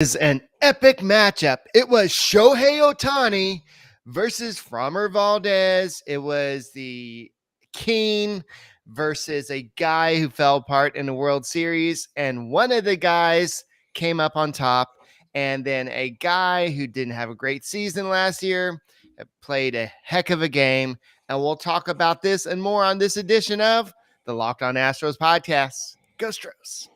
Is an epic matchup. It was Shohei Ohtani versus Framber Valdez. It was the King versus a guy who fell apart in the World Series, and one of the guys came up on top, and then a guy who didn't have a great season last year played a heck of a game. And we'll talk about this and more on this edition of the Locked On Astros podcast. Go Astros.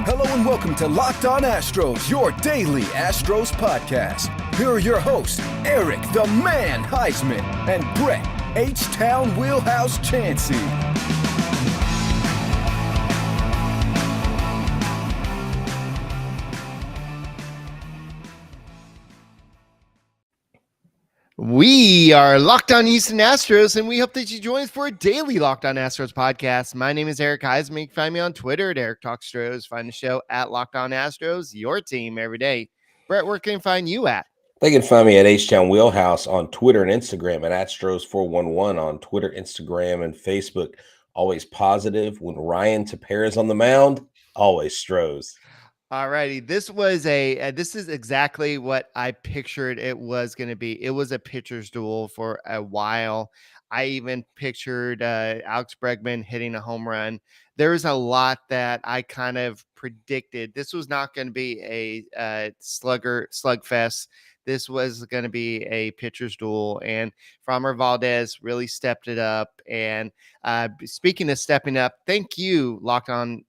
Hello and welcome to Locked On Astros, your daily Astros podcast. Here are your hosts, Eric the Man Huysman and Brett H-Town Wheelhouse Chancey. We are Locked On Houston Astros, and we hope that you join us for a daily Locked On Astros podcast. My name is Eric Huysman. You can find me on Twitter at Eric Talks Astros. Find the show at Locked On Astros, your team every day. Brett, where can I find you at? They can find me at H-Town Wheelhouse on Twitter and Instagram, at Astros411 on Twitter, Instagram, and Facebook. Always positive. When Ryan Tepera is on the mound, always Stros. All righty. This is exactly what I pictured it was going to be. It was a pitcher's duel for a while. I even pictured Alex Bregman hitting a home run. There's a lot that I kind of predicted. This was not going to be a slugfest. This was going to be a pitcher's duel, and Framber Valdez really stepped it up. And speaking of stepping up, thank you, Locked On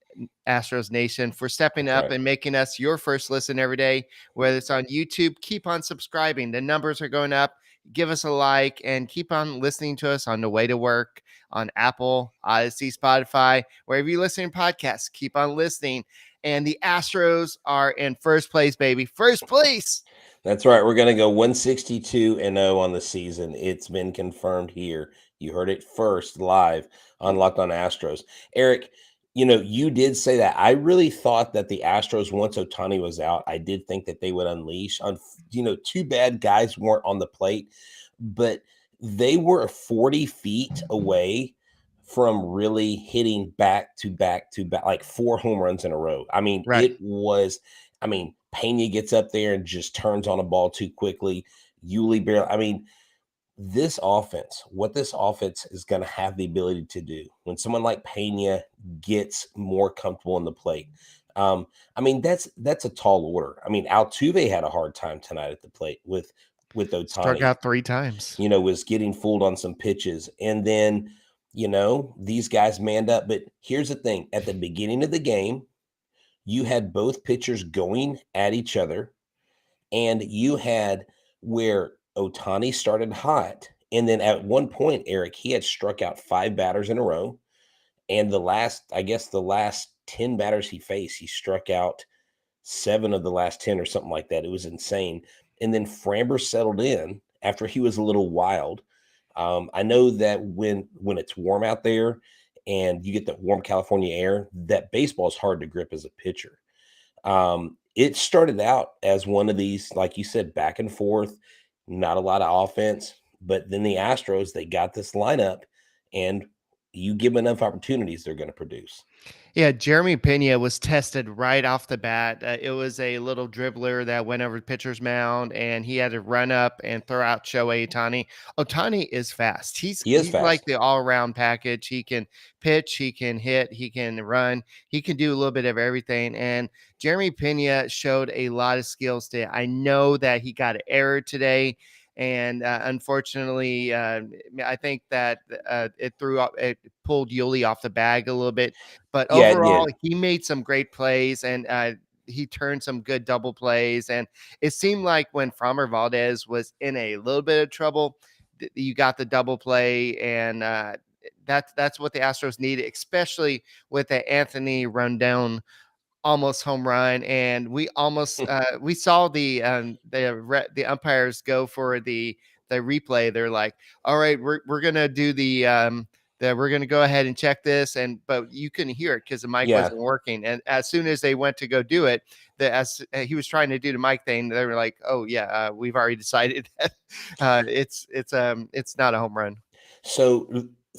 Astros Nation, for stepping up and making us your first listen every day, whether it's on YouTube. Keep on subscribing. The numbers are going up. Give us a like and keep on listening to us on the way to work, on Apple, Odyssey, Spotify, wherever you listen to podcasts. Keep on listening. And the Astros are in first place, baby. First place. That's right. We're going to go 162-0 on the season. It's been confirmed here. You heard it first live on Locked On Astros. Eric, you did say that. I really thought that the Astros, once Ohtani was out, I did think that they would unleash on, too bad guys weren't on the plate, but they were 40 feet away from really hitting back to back, like 4 home runs in a row. I mean, It was, Pena gets up there and just turns on a ball too quickly. Yuli barely, what this offense is going to have the ability to do when someone like Pena gets more comfortable in the plate. That's a tall order. Altuve had a hard time tonight at the plate with Ohtani. Struck out 3 times. Was getting fooled on some pitches. And then, these guys manned up. But here's the thing. At the beginning of the game, you had both pitchers going at each other, and you had where Ohtani started hot. And then at one point, Eric, he had struck out 5 batters in a row. And the last 10 batters he faced, he struck out 7 of the last 10 or something like that. It was insane. And then Framber settled in after he was a little wild. I know that when it's warm out there and you get that warm California air, that baseball is hard to grip as a pitcher. It started out as one of these, like you said, back and forth, not a lot of offense. But then the Astros, they got this lineup, and you give them enough opportunities, they're going to produce. Yeah, Jeremy Pena was tested right off the bat. It was a little dribbler that went over the pitcher's mound, and he had to run up and throw out Shohei Ohtani. Ohtani is fast. He's fast. Like the all-around package. He can pitch, he can hit, he can run, he can do a little bit of everything. And Jeremy Pena showed a lot of skills today. I know that he got an error today. And unfortunately, I think that it pulled Yuli off the bag a little bit. But overall, he made some great plays, and he turned some good double plays. And it seemed like when Framber Valdez was in a little bit of trouble, you got the double play, and that's what the Astros needed, especially with the Anthony Rondon almost home run. And we almost we saw the umpires go for the replay. They're like, all right, we're gonna do we're gonna go ahead and check this, but you couldn't hear it because the mic wasn't working. And as soon as they went to go do it, as he was trying to do the mic thing, they were like, oh yeah, we've already decided that it's not a home run. So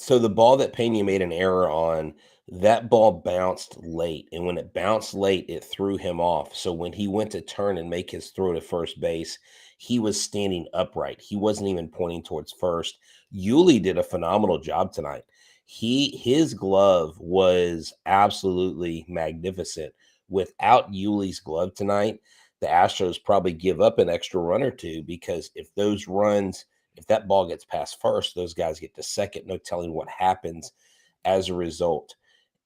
the ball that Pena made an error on That ball bounced late, and when it bounced late, it threw him off. So when he went to turn and make his throw to first base, he was standing upright. He wasn't even pointing towards first. Yuli did a phenomenal job tonight. His glove was absolutely magnificent. Without Yuli's glove tonight, the Astros probably give up an extra run or two, because if that ball gets past first, those guys get to second. No telling what happens as a result.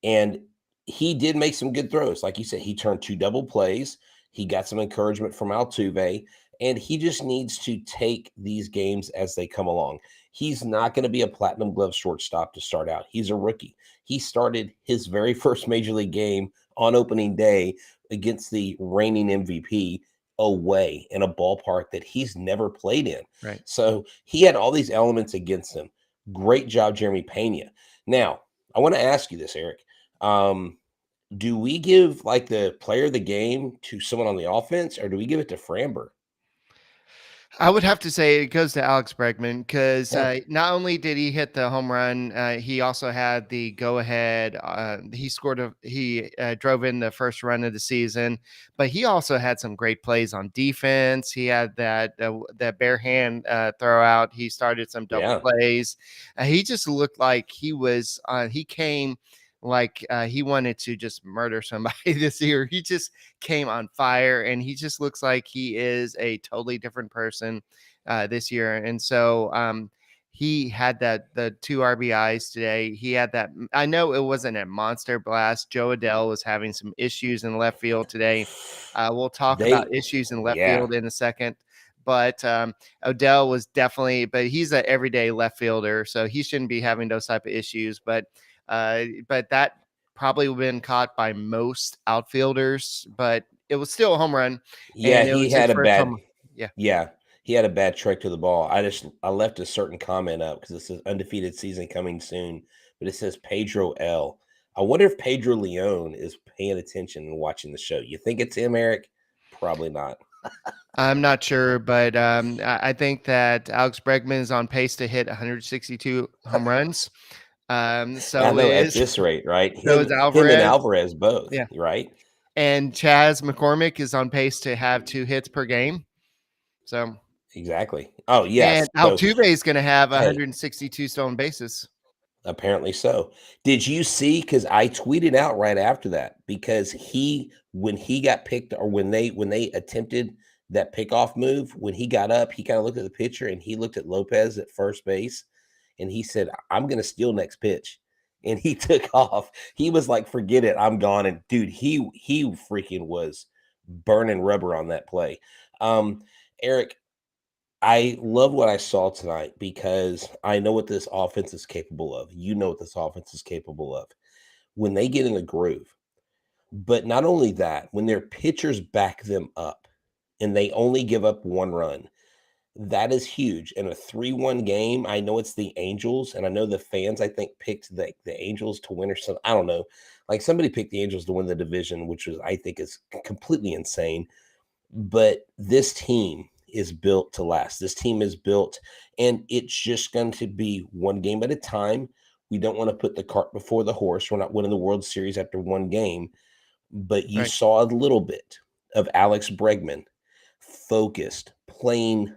And he did make some good throws. Like you said, he turned 2 double plays. He got some encouragement from Altuve, and he just needs to take these games as they come along. He's not going to be a platinum glove shortstop to start out. He's a rookie. He started his very first major league game on opening day against the reigning MVP away in a ballpark that he's never played in. Right. So he had all these elements against him. Great job, Jeremy Pena. Now, I want to ask you this, Eric. Do we give like the player of the game to someone on the offense, or do we give it to Framber? I would have to say it goes to Alex Bregman, because Yeah. not only did he hit the home run, he also had the go-ahead. He drove in the first run of the season, but he also had some great plays on defense. He had that bare hand throw out. He started some double Yeah. plays. He just looked like he came like he wanted to just murder somebody this year. He just came on fire, and he just looks like he is a totally different person this year. And so he had the 2 RBIs today. He had that. I know it wasn't a monster blast. Joe Adell was having some issues in left field today. We'll talk about issues in left field in a second. But Odell was definitely, but he's an everyday left fielder, so he shouldn't be having those type of issues. But that probably would have been caught by most outfielders, but it was still a home run. Yeah, And it he was his had a first home bad. run. Yeah. Yeah, he had a bad trick to the ball. I left a certain comment up because it says undefeated season coming soon, but it says Pedro L. I wonder if Pedro Leon is paying attention and watching the show. You think it's him, Eric? Probably not. I'm not sure, but I think that Alex Bregman is on pace to hit 162 home runs. I So know at is this rate, right? so Him, is him and Alvarez. Alvarez both, Yeah. right? And Chas McCormick is on pace to have 2 hits per game. So, Exactly. Oh, and yes. So, Altuve is going to have hey, 162 stolen bases. apparently so. Did you see? Because I tweeted out right after that, because when he got picked, or when they attempted that pickoff move, when he got up, he kind of looked at the pitcher and he looked at Lopez at first base, and he said, "I'm going to steal next pitch," and he took off. He was like, "Forget it, I'm gone." And dude, he freaking was burning rubber on that play. Eric, I love what I saw tonight, because I know what this offense is capable of. You know what this offense is capable of when they get in a groove. But not only that, when their pitchers back them up and they only give up 1 run, that is huge. In a 3-1 game, I know it's the Angels, and I know the fans, I think, picked the Angels to win or something. I don't know. Like, somebody picked the Angels to win the division, which I think is completely insane. But this team is built to last. This team is built, and it's just going to be one game at a time. We don't want to put the cart before the horse. We're not winning the World Series after one game, but you Right. saw a little bit of Alex Bregman, focused, playing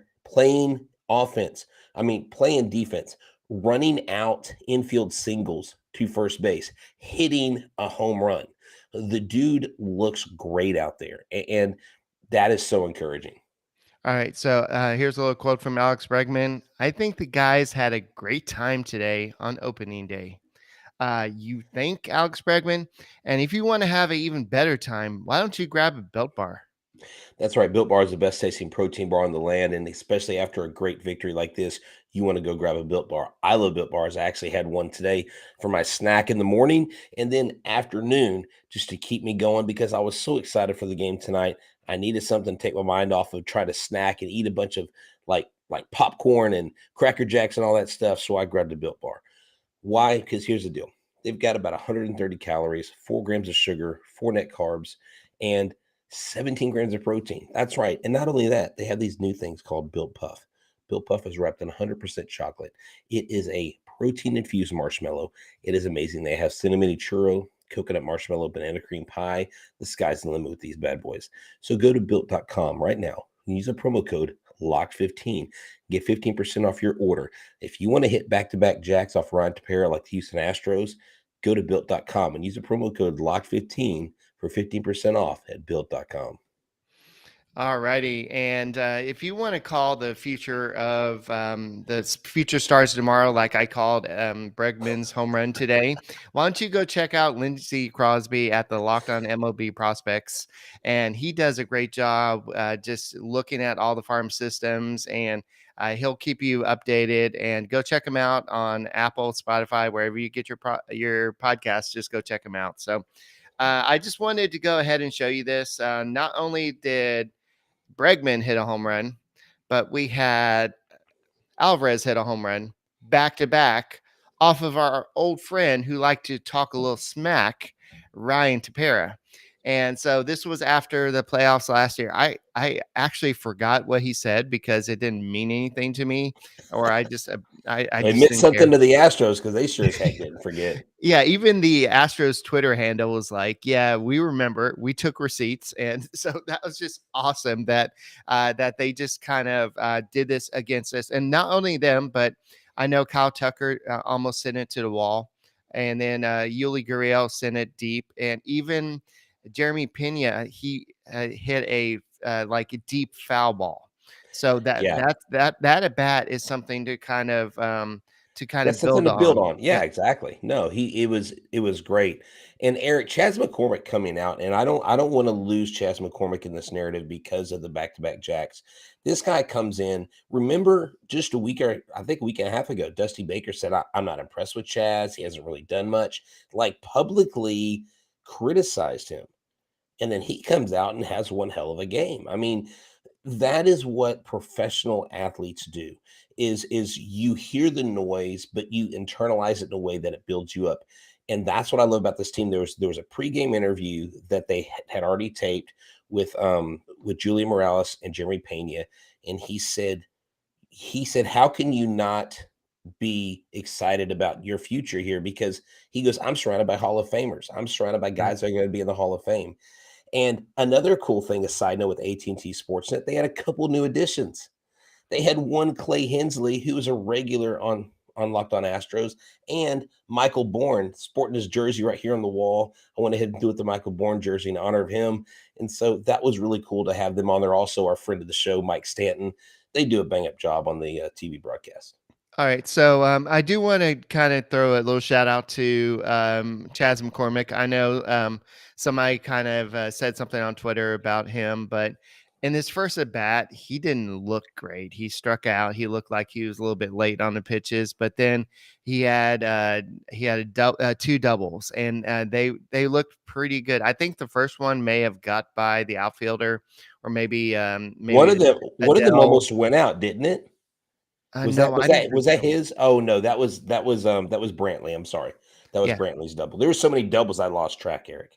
offense. I mean, playing defense, running out infield singles to first base, hitting a home run. The dude looks great out there, and that is so encouraging. All right. So here's a little quote from Alex Bregman. I think the guys had a great time today on opening day. You think, Alex Bregman? And if you want to have an even better time, why don't you grab a Built Bar? That's right. Built Bar is the best tasting protein bar on the land. And especially after a great victory like this, you want to go grab a Built Bar. I love Built Bars. I actually had one today for my snack in the morning and then afternoon, just to keep me going, because I was so excited for the game tonight. I needed something to take my mind off of trying to snack and eat a bunch of like popcorn and Cracker Jacks and all that stuff. So I grabbed a Built Bar. Why? Because here's the deal. They've got about 130 calories, 4 grams of sugar, 4 net carbs, and 17 grams of protein. That's right. And not only that, they have these new things called Built Puff. Built Puff is wrapped in 100% chocolate. It is a protein-infused marshmallow. It is amazing. They have cinnamon churro, coconut marshmallow, banana cream pie. The sky's the limit with these bad boys. So go to built.com right now. Use a promo code LOCK15. Get 15% off your order. If you want to hit back-to-back jacks off Ryan Tepera like the Houston Astros, go to built.com and use the promo code LOCK15 for 15% off at built.com. All righty. And if you want to call the future of future stars tomorrow, like I called Bregman's home run today, why don't you go check out Lindsey Crosby at the Locked On MLB Prospects? And he does a great job just looking at all the farm systems, and he'll keep you updated. And go check him out on Apple, Spotify, wherever you get your podcasts. Just go check him out. So I just wanted to go ahead and show you this. Not only did Bregman hit a home run, but we had Alvarez hit a home run back to back off of our old friend who liked to talk a little smack, Ryan Tepera. And so this was after the playoffs last year. I actually forgot what he said because it didn't mean anything to me, or I just Admit didn't something care. to the Astros because they sure as heck didn't forget. Yeah, even the Astros Twitter handle was like, "Yeah, we remember. We took receipts," and so that was just awesome that that they just kind of did this against us, and not only them, but I know Kyle Tucker almost sent it to the wall, and then Yuli Gurriel sent it deep, and even Jeremy Pena he hit a like a deep foul ball. So Yeah. that at bat is something to kind of That's something build to build on. on. Yeah, exactly. No, it was great. And Eric, Chas McCormick coming out, and I don't want to lose Chas McCormick in this narrative because of the back-to-back jacks. This guy comes in. Remember, just a week or I think a week and a half ago, Dusty Baker said, I'm not impressed with Chas. He hasn't really done much. Like publicly criticized him. And then he comes out and has one hell of a game. I mean, that is what professional athletes do is you hear the noise, but you internalize it in a way that it builds you up. And that's what I love about this team. There was a pregame interview that they had already taped with Julian Morales and Jeremy Pena. And he said, how can you not be excited about your future here? Because he goes, I'm surrounded by Hall of Famers. I'm surrounded by guys that are going to be in the Hall of Fame. And another cool thing, a side note with AT&T Sportsnet, they had a couple new additions. They had one Clay Hensley, who was a regular on Locked On Astros, and Michael Bourne sporting his jersey right here on the wall. I went ahead and do it the Michael Bourne jersey in honor of him. And so that was really cool to have them on there. Also, our friend of the show, Mike Stanton, they do a bang-up job on the TV broadcast. All right, so I do want to kind of throw a little shout out to Chas McCormick. I know somebody kind of said something on Twitter about him, but in his first at bat, he didn't look great. He struck out. He looked like he was a little bit late on the pitches, but then he had two doubles, and they looked pretty good. I think the first one may have got by the outfielder, or maybe One of them Adele. almost went out, didn't it? No, I didn't Was think that so. his? Oh no, that was Brantley. I'm sorry. That was Yeah. Brantley's double. There were so many doubles I lost track, Eric.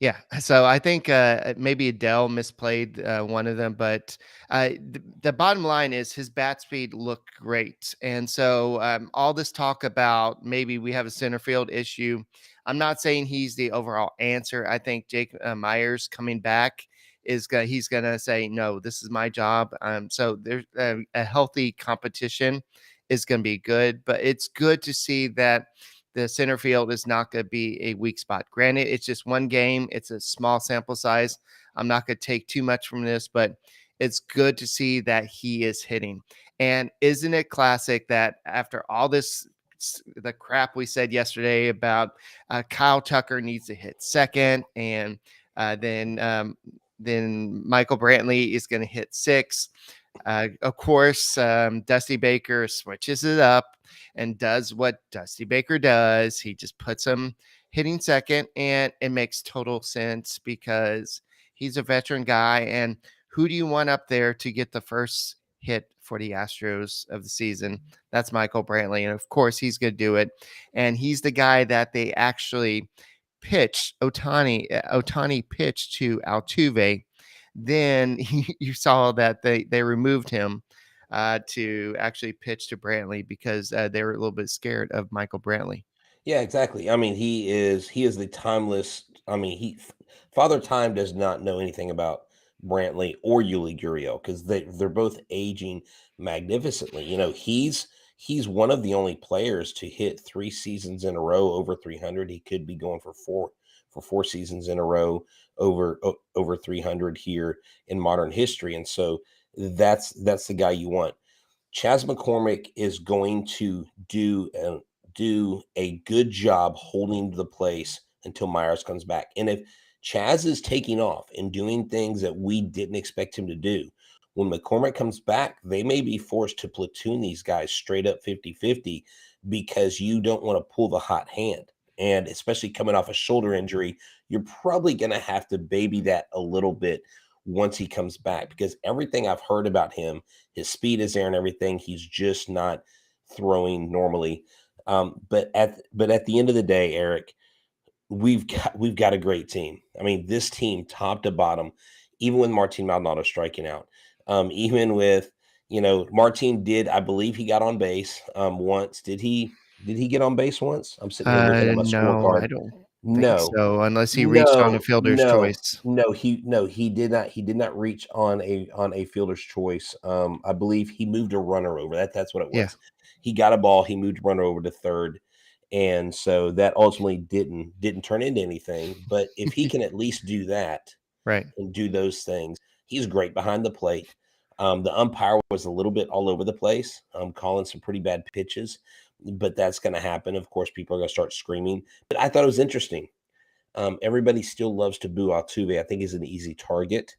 Yeah, so I think maybe Adele misplayed one of them, but the bottom line is his bat speed looked great, and so all this talk about maybe we have a center field issue. I'm not saying he's the overall answer. I think Jake Myers coming back he's gonna say no. This is my job. So there's a healthy competition is gonna be good, but it's good to see that the center field is not going to be a weak spot. Granted, it's just one game. It's a small sample size. I'm not going to take too much from this, but it's good to see that he is hitting. And isn't it classic that after all this, the crap we said yesterday about Kyle Tucker needs to hit second, and then Michael Brantley is going to hit six. Of course, Dusty Baker switches it up and does what Dusty Baker does. He just puts him hitting second, and it makes total sense because he's a veteran guy. And who do you want up there to get the first hit for the Astros of the season? That's Michael Brantley. And of course, he's going to do it. And he's the guy that they actually pitched. Ohtani pitched to Altuve. Then you saw that they removed him to actually pitch to Brantley because they were a little bit scared of Michael Brantley. Yeah, exactly. I mean, he is the timeless. I mean, Father Time does not know anything about Brantley or Yuli Gurriel because they're both aging magnificently. He's one of the only players to hit 3 seasons in a row over 300. He could be going for 4 seasons in a row over 300 here in modern history, and so that's the guy you want. Chas McCormick is going to do a good job holding the place until Myers comes back. And if Chaz is taking off and doing things that we didn't expect him to do, when McCormick comes back, they may be forced to platoon these guys straight up 50-50 because you don't want to pull the hot hand. And especially coming off a shoulder injury, you're probably going to have to baby that a little bit once he comes back because everything I've heard about him, his speed is there and everything. He's just not throwing normally. But at the end of the day, Eric, we've got a great team. I mean, this team, top to bottom, even with Martin Maldonado striking out, even with Martin did, I believe he got on base once. Did he get on base once? I'm sitting here looking at my No, I scorecard. don't think No, so, unless he reached on a no, fielder's no, choice. no. He did not. He did not reach on a fielder's choice. I believe he moved a runner over. That's what it Yeah, was. He got a ball. He moved a runner over to third, and so that ultimately didn't turn into anything. But if he can at least do that right. and do those things, he's great behind the plate. The umpire was a little bit all over the place, calling some pretty bad pitches, but that's going to happen. Of course, people are going to start screaming. But I thought it was interesting. Everybody still loves to boo Altuve. I think he's an easy target.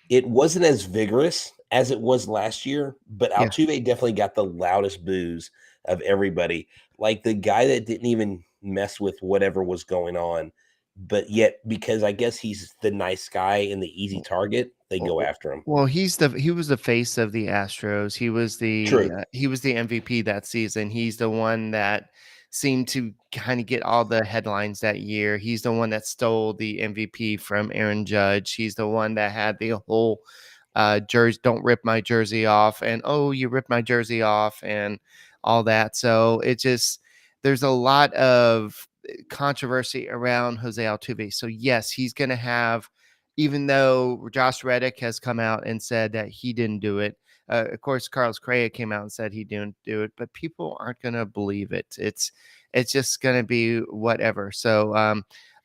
It wasn't as vigorous as it was last year, but Yeah. Altuve definitely got the loudest boos of everybody. Like the guy that didn't even mess with whatever was going on, but yet because I guess he's the nice guy and the easy target, they go after him. Well, he was the face of the Astros. True. He was the MVP that season. He's the one that seemed to kind of get all the headlines that year. He's the one that stole the MVP from Aaron Judge. He's the one that had the whole jersey, don't rip my jersey off, and oh, you ripped my jersey off, and all that. So it just there's a lot of controversy around Jose Altuve. So yes, he's going to have, even though Josh Reddick has come out and said that he didn't do it. Of course, Carlos Correa came out and said he didn't do it, but people aren't going to believe it. It's just going to be whatever. So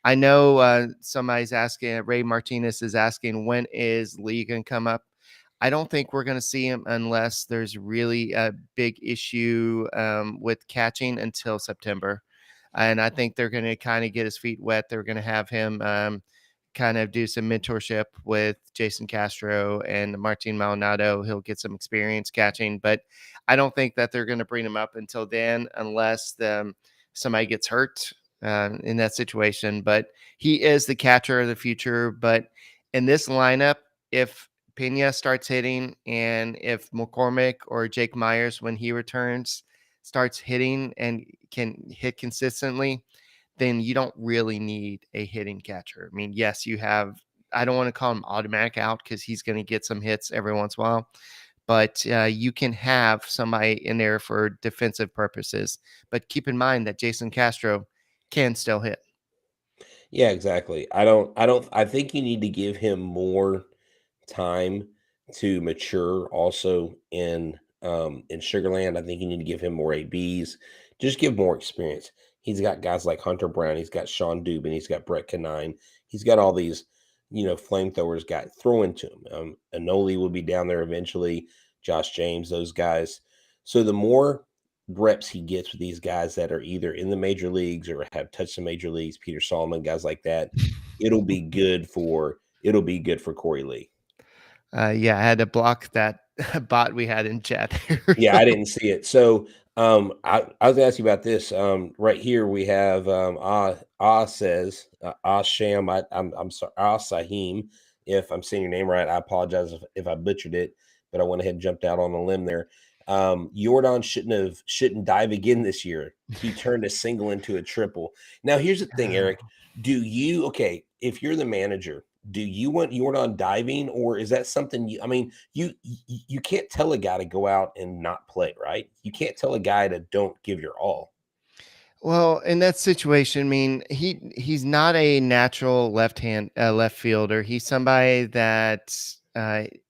I know somebody's asking, Ray Martinez is asking, when is Lee going to come up? I don't think we're going to see him unless there's really a big issue with catching until September. And I think they're going to kind of get his feet wet. They're going to have him kind of do some mentorship with Jason Castro and Martin Maldonado. He'll get some experience catching, but I don't think that they're going to bring him up until then, unless somebody gets hurt in that situation. But he is the catcher of the future. But in this lineup, if Pena starts hitting and if McCormick or Jake Myers, when he returns, starts hitting and can hit consistently, then you don't really need a hitting catcher. I mean, yes, you have, I don't want to call him automatic out because he's going to get some hits every once in a while, but you can have somebody in there for defensive purposes. But keep in mind that Jason Castro can still hit. Yeah, exactly. I think you need to give him more time to mature also in Sugarland. I think you need to give him more ABs. Just give more experience. He's got guys like Hunter Brown, he's got Sean Dubin, he's got Brett Canine, he's got all these, flamethrowers got thrown to him. Anoli will be down there eventually, Josh James, those guys. So the more reps he gets with these guys that are either in the major leagues or have touched the major leagues, Peter Solomon, guys like that, it'll be good for Corey Lee. Yeah, I had to block that bot we had in chat. Yeah, I didn't see it. So I was asking you about this. Right here we have says Sham. I'm sorry, Sahim. If I'm saying your name right, I apologize if I butchered it, but I went ahead and jumped out on a limb there. Jordan shouldn't dive again this year. He turned a single into a triple. Now here's the thing, Eric. If you're the manager, do you want Jordan diving, or is that something you can't tell a guy to go out and not play, right? You can't tell a guy to don't give your all. Well, in that situation, I mean, he's not a natural left fielder. He's somebody that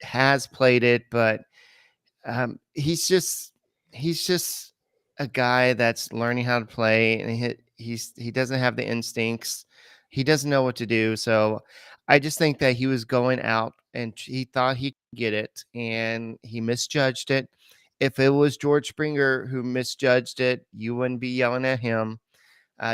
has played it, but he's just a guy that's learning how to play, and he doesn't have the instincts. He doesn't know what to do. So I just think that he was going out and he thought he could get it, and he misjudged it. If it was George Springer who misjudged it, you wouldn't be yelling at him.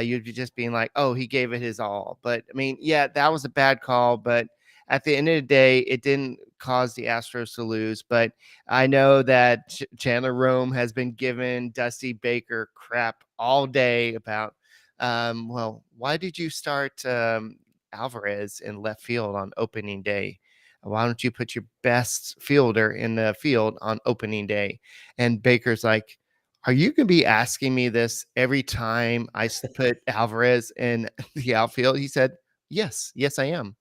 You'd be just being like, "Oh, he gave it his all." But I mean, yeah, that was a bad call. But at the end of the day, it didn't cause the Astros to lose. But I know that Chandler Rome has been giving Dusty Baker crap all day about, well, why did you start Alvarez in left field on opening day? Why don't you put your best fielder in the field on opening day? And Baker's like, are you going to be asking me this every time I put Alvarez in the outfield? He said, yes, yes, I am.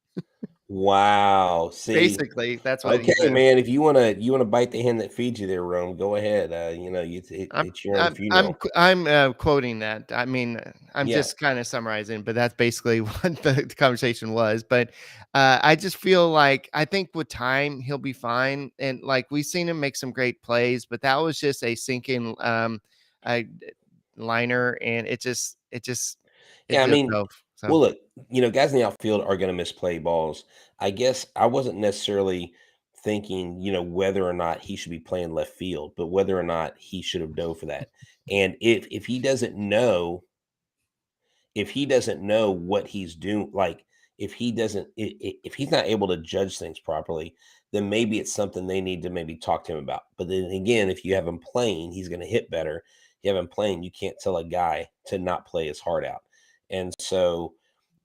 Wow. See, Basically, that's what he okay, said. man. If you wanna bite the hand that feeds you, there, Rome, go ahead. I'm It's your own funeral. quoting that. I mean, I'm Yeah. just kind of summarizing, but that's basically what the conversation was. But I just feel like I think with time he'll be fine, and like we've seen him make some great plays, but that was just a sinking uh, liner, and it Yeah, I just mean, dove. So. well, look, guys in the outfield are going to misplay balls. I guess I wasn't necessarily thinking, whether or not he should be playing left field, but whether or not he should have dove for that. And if he doesn't know, what he's doing, like if he doesn't, if he's not able to judge things properly, then maybe it's something they need to maybe talk to him about. But then again, if you have him playing, he's going to hit better. You have him playing, you can't tell a guy to not play his heart out. And so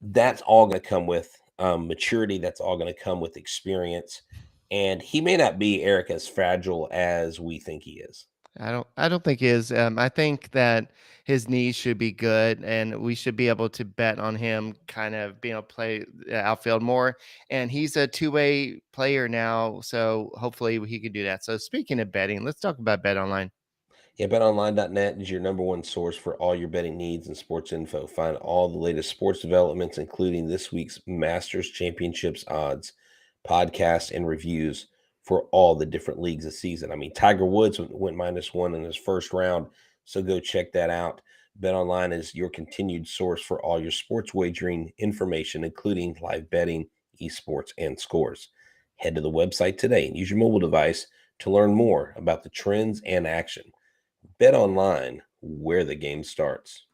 that's all going to come with maturity. That's all going to come with experience. And he may not be, Eric, as fragile as we think he is. I don't think he is. I think that his knees should be good, and we should be able to bet on him kind of being able to play the outfield more. And he's a two-way player now, so hopefully he can do that. So speaking of betting, let's talk about Bet Online. Yeah, betonline.net is your number one source for all your betting needs and sports info. Find all the latest sports developments, including this week's Masters Championships odds, podcasts, and reviews for all the different leagues this season. I mean, Tiger Woods went -1 in his first round, so go check that out. BetOnline is your continued source for all your sports wagering information, including live betting, esports, and scores. Head to the website today and use your mobile device to learn more about the trends and action. Bet online, where the game starts.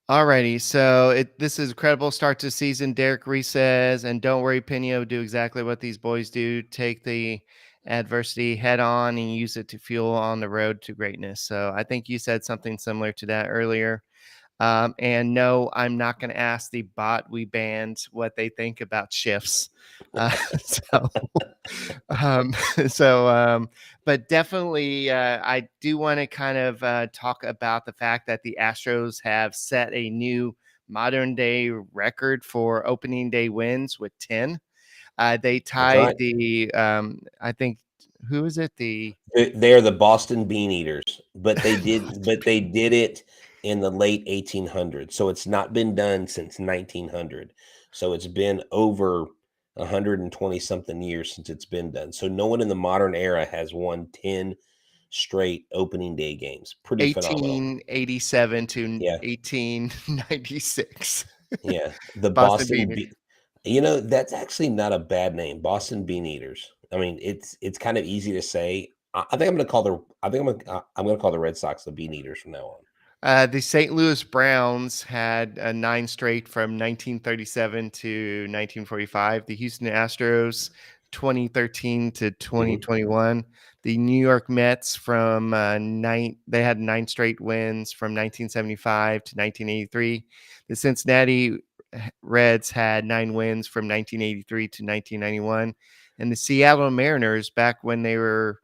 Alrighty, so this is a credible start to season. Derek Reese says, and don't worry, Pena will do exactly what these boys do: take the adversity head on and use it to fuel on the road to greatness. So I think you said something similar to that earlier. And no, I'm not going to ask the bot we banned what they think about shifts. So, um, so, but definitely, I do want to kind of talk about the fact that the Astros have set a new modern day record for opening day wins with 10. They That's tied right. I think, who is it? They're the Boston Bean Eaters, but they did it in the late 1800s. So it's not been done since 1900. So it's been over 120 something years since it's been done. So no one in the modern era has won 10 straight opening day games. Pretty phenomenal. 1887 to Yeah. 1896. Yeah. The Boston Boston Bean. That's actually not a bad name, Boston Bean Eaters. I mean, it's kind of easy to say. I think I'm going to call the I'm going to call the Red Sox the Bean Eaters from now on. The St. Louis Browns had a 9 straight from 1937 to 1945. The Houston Astros, 2013 to Mhm. 2021. The New York Mets from they had 9 straight wins from 1975 to 1983. The Cincinnati Reds had 9 wins from 1983 to 1991, and the Seattle Mariners, back when they were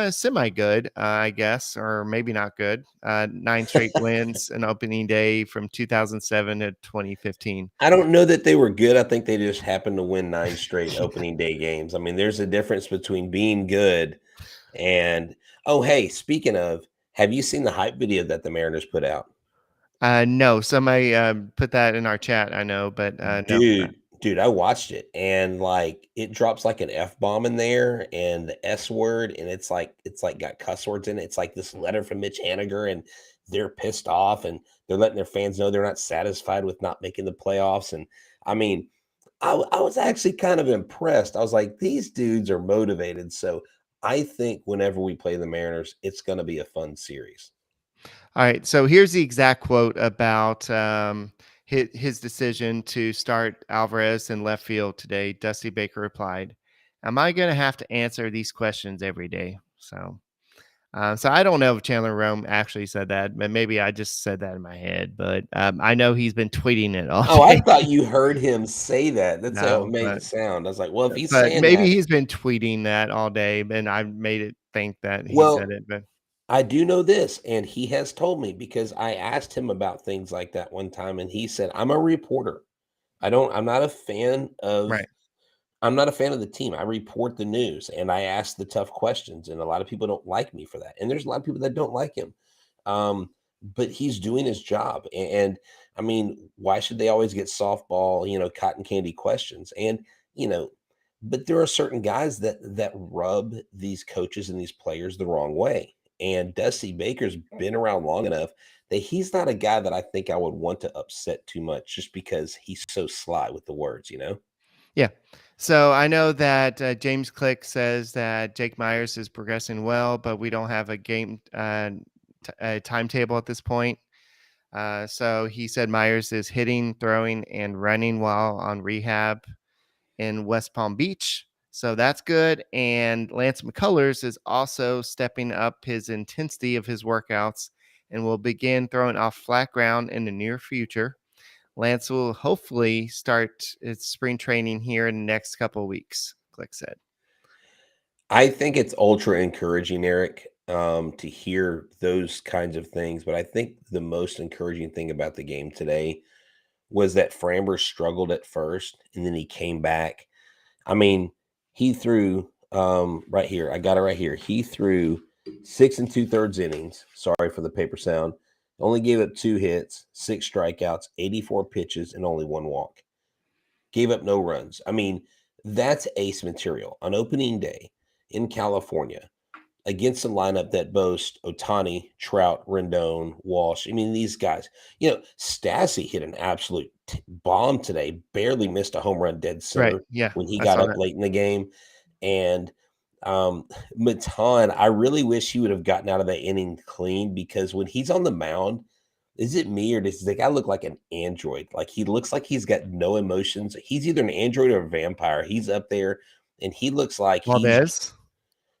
Semi good, I guess, or maybe not good. 9 straight wins an opening day from 2007 to 2015. I don't know that they were good. I think they just happened to win 9 straight opening day games. I mean, there's a difference between being good and oh, hey, speaking of, have you seen the hype video that the Mariners put out? No, somebody put that in our chat. I know, but no. Dude, I watched it and like it drops like an F bomb in there and the S word, and it's like got cuss words in it. It's like this letter from Mitch Haniger, and they're pissed off and they're letting their fans know they're not satisfied with not making the playoffs. And I mean, I was actually kind of impressed. I was like, these dudes are motivated. So I think whenever we play the Mariners, it's going to be a fun series. All right, so here's the exact quote about his decision to start Alvarez in left field today. Dusty Baker replied, "Am I going to have to answer these questions every day?" So I don't know if Chandler Rome actually said that, but maybe I just said that in my head. But I know he's been tweeting it all Oh, I day. thought you heard him say that. That's how it No, made it sound. I was like, well, if he's but saying maybe that, he's been tweeting that all day, and I made it think that he said well, it. But I do know this, and he has told me because I asked him about things like that one time, and he said, "I'm a reporter. I'm not a fan of right, I'm not a fan of the team. I report the news and I ask the tough questions, and a lot of people don't like me for that. And there's a lot of people that don't like him. Um, but he's doing his job. And I mean, why should they always get softball, cotton candy questions? And you know, but there are certain guys that rub these coaches and these players the wrong way. And Dusty Baker's been around long enough that he's not a guy that I think I would want to upset too much just because he's so sly with the words. yeah. So I know that James Click says that Jake Myers is progressing well, but we don't have a game timetable at this point. So he said Myers is hitting, throwing, and running while on rehab in West Palm Beach. So that's good. And Lance McCullers is also stepping up his intensity of his workouts and will begin throwing off flat ground in the near future. Lance will hopefully start its spring training here in the next couple of weeks, Click said. I think it's ultra encouraging, Eric, to hear those kinds of things. But I think the most encouraging thing about the game today was that Framber struggled at first and then he came back. I mean, he threw right here. I got it right here. He threw 6 2/3 innings. Sorry for the paper sound. Only gave up 2 hits, 6 strikeouts, 84 pitches, and only 1 walk. Gave up no runs. I mean, that's ace material on opening day in California against a lineup that boasts Ohtani, Trout, Rendon, Walsh. I mean, these guys, Stassi hit an absolute bomb today, barely missed a home run dead Right. center Yeah. when he I got saw up that. late in the game. And Matan, I really wish he would have gotten out of that inning clean because when he's on the mound, is it me or does the guy look like an android? Like he looks like he's got no emotions. He's either an android or a vampire. He's up there and he looks like he's Valdez.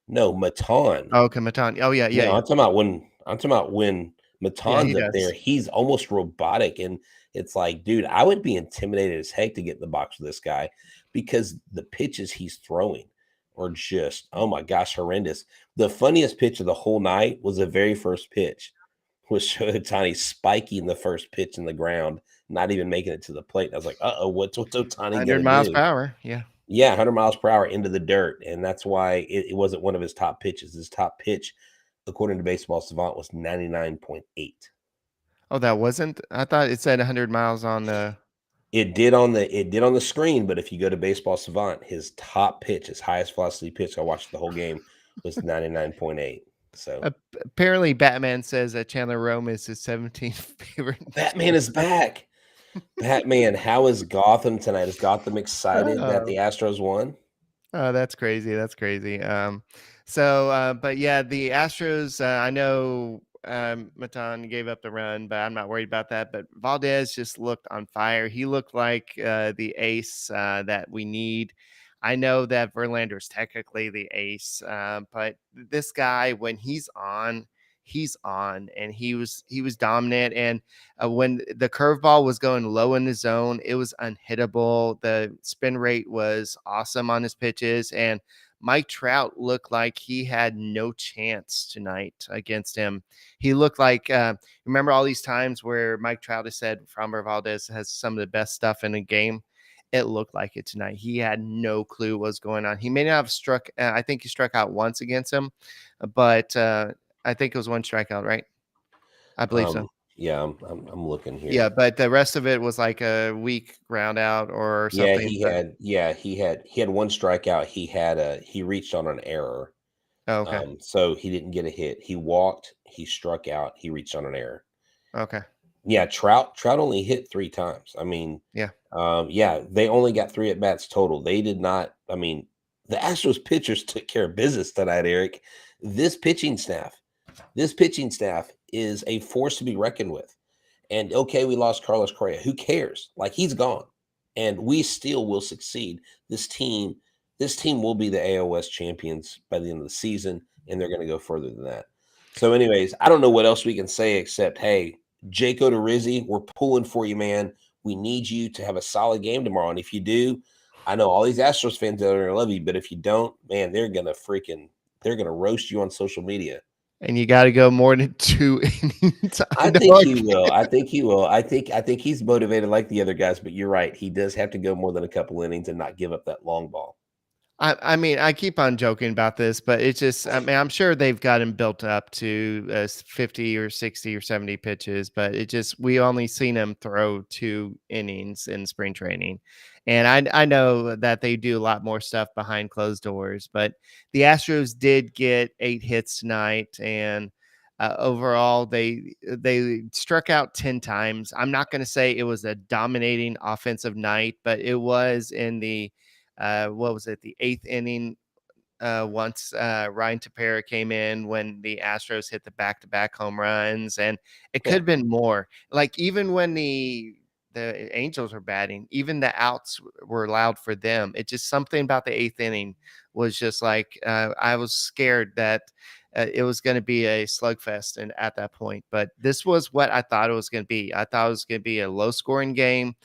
no Matan. Oh, okay. Matan. Oh, yeah. Yeah. No, Yeah. I'm talking about when Yeah. He Matan's up there, does. he's almost robotic. And it's like, dude, I would be intimidated as heck to get in the box with this guy because the pitches he's throwing are just, oh my gosh, horrendous. The funniest pitch of the whole night was the very first pitch, was Shohei Ohtani spiking the first pitch in the ground, not even making it to the plate. I was like, what's Ohtani 100 gonna miles per do? hour. Yeah. Yeah, 100 miles per hour into the dirt, and that's why it wasn't one of his top pitches. His top pitch, according to Baseball Savant, was 99.8. Oh, that wasn't? I thought it said 100 miles on the. It did on the screen, but if you go to Baseball Savant, his top pitch, his highest velocity pitch, I watched the whole game, was 99.8. So Apparently, Batman says that Chandler Rome is his 17th favorite Batman is newspaper. back. Batman, how is Gotham tonight? Is Gotham excited that the Oh, Astros won? oh, that's crazy. That's crazy. But yeah, the Astros, I know Matan gave up the run, but I'm not worried about that. But Valdez just looked on fire. He looked like the ace that we need. I know that Verlander's technically the ace, but this guy, when he's on, and he was dominant. And when the curveball was going low in the zone, it was unhittable. The spin rate was awesome on his pitches, and Mike Trout looked like he had no chance tonight against him. He looked like, remember all these times where Mike Trout has said Framber Valdez has some of the best stuff in a game? It looked like it tonight. He had no clue what was going on. He may not have struck. I think he struck out once against him, but I think it was one strikeout, right? I believe so. Yeah, I'm looking here. Yeah, but the rest of it was like a weak ground out or Yeah, something. he had one strikeout. He reached on an error. Oh, okay. So he didn't get a hit. He walked, he struck out, he reached on an error. Okay. Yeah, Trout only hit 3 times. I mean, Yeah. yeah, they only got 3 at bats total. They did not. I mean, the Astros pitchers took care of business tonight, Eric. This pitching staff is a force to be reckoned with. And okay, we lost Carlos Correa. Who cares? Like, he's gone, and we still will succeed. This team will be the AOS champions by the end of the season, and they're going to go further than that. So, anyways, I don't know what else we can say except, hey, Jake Odorizzi, we're pulling for you, man. We need you to have a solid game tomorrow, and if you do, I know all these Astros fans are going to love you, but if you don't, man, they're going to roast you on social media. And you got to go more than 2 innings. I think he will. I think he's motivated like the other guys, but you're right. He does have to go more than a couple innings and not give up that long ball. I mean, I keep on joking about this, but it's just, I mean, I'm sure they've got him built up to 50 or 60 or 70 pitches, but we only seen him throw 2 innings in spring training. And I know that they do a lot more stuff behind closed doors, but the Astros did get 8 hits tonight. And overall, they struck out 10 times. I'm not going to say it was a dominating offensive night, but it was in the what was it, the 8th inning, once Ryan Tepera came in when the Astros hit the back-to-back home runs, and it could have been more. Like, even when the Angels were batting, even the outs were loud for them. It just, something about the 8th inning was just like, I was scared that it was going to be a slugfest and at that point. But this was what I thought it was going to be. I thought it was going to be a low-scoring game.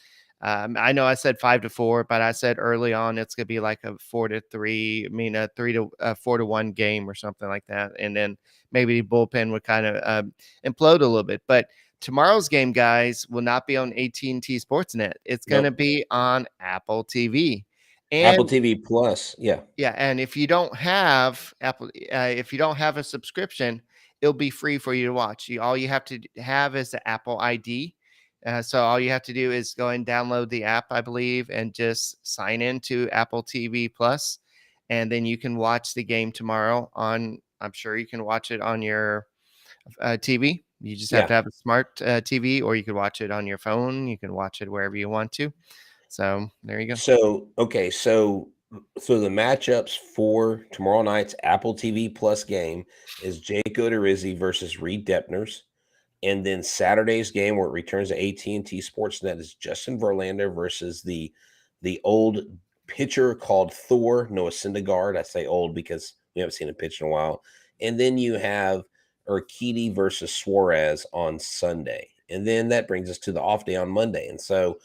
I know I said 5-4, but I said early on it's gonna be like a 4-3. I mean, a 4-1 game or something like that, and then maybe the bullpen would kind of implode a little bit. But tomorrow's game, guys, will not be on AT&T Sportsnet. It's gonna be on Apple TV, Apple and TV Plus, yeah. and if you don't have Apple, if you don't have a subscription, it'll be free for you to watch. All you have to have is the Apple ID. So all you have to do is go and download the app, I believe, and just sign in to Apple TV Plus, and then you can watch the game tomorrow on. I'm sure you can watch it on your TV. You just have to have a smart TV, or you could watch it on your phone. You can watch it wherever you want to. So there you go. So okay, so the matchups for tomorrow night's Apple TV Plus game is Jake Odorizzi versus Reed Depners. And then Saturday's game, where it returns to AT&T Sportsnet, is Justin Verlander versus the old pitcher called Thor, Noah Syndergaard. I say old because we haven't seen him pitch in a while. And then you have Urquidy versus Suarez on Sunday. And then that brings us to the off day on Monday. And so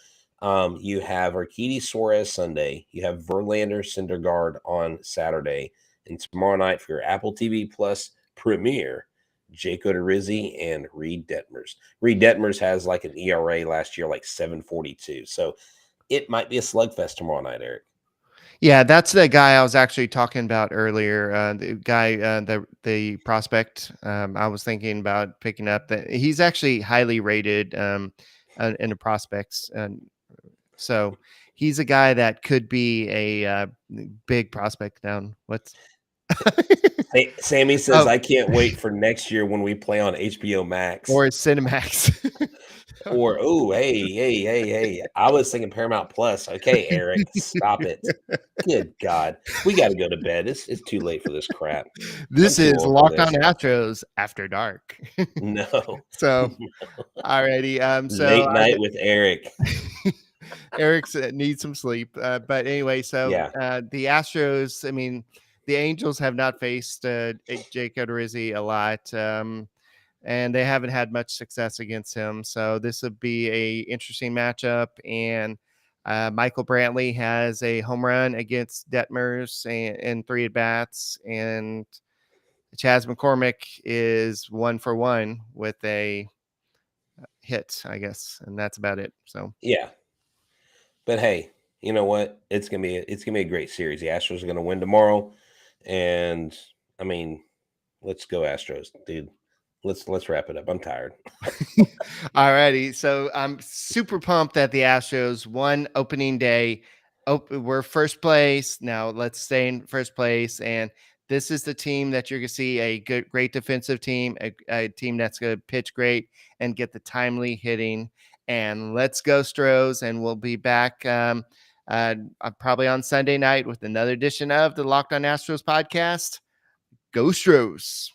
you have Urquidy, Suarez Sunday. You have Verlander, Syndergaard on Saturday. And tomorrow night for your Apple TV Plus premiere, Jake Odorizzi and Reed Detmers. Reed Detmers has like an ERA last year, like 7.42. So it might be a slugfest tomorrow night, Eric. Yeah, that's the guy I was actually talking about earlier. The guy, the prospect. I was thinking about picking up. That he's actually highly rated in the prospects, and so he's a guy that could be a big prospect down. What's Sammy says, I can't wait for next year when we play on HBO Max or Cinemax. Or, oh, hey. I was thinking Paramount Plus. Okay, Eric, stop it. Good God. We got to go to bed. It's too late for this crap. This is Locked On Astros After Dark. No. So, alrighty. So late night with Eric. Eric's needs some sleep. But anyway, so the Astros, I mean, the Angels have not faced Jake Odorizzi a lot. And they haven't had much success against him. So this would be a interesting matchup. And Michael Brantley has a home run against Detmers and 3 at bats, and Chas McCormick is 1 for 1 with a hit, I guess, and that's about it. So Yeah. But hey, you know what? It's gonna be a great series. The Astros are gonna win tomorrow, and I mean, let's go Astros, dude. Let's wrap it up. I'm tired. all righty. So I'm super pumped that the Astros won opening day. We're first place. Now let's stay in first place. And this is the team that you're going to see a great defensive team, a team that's going to pitch great and get the timely hitting. And let's go Stros. And we'll be back probably on Sunday night with another edition of the Locked On Astros podcast. Go Stros.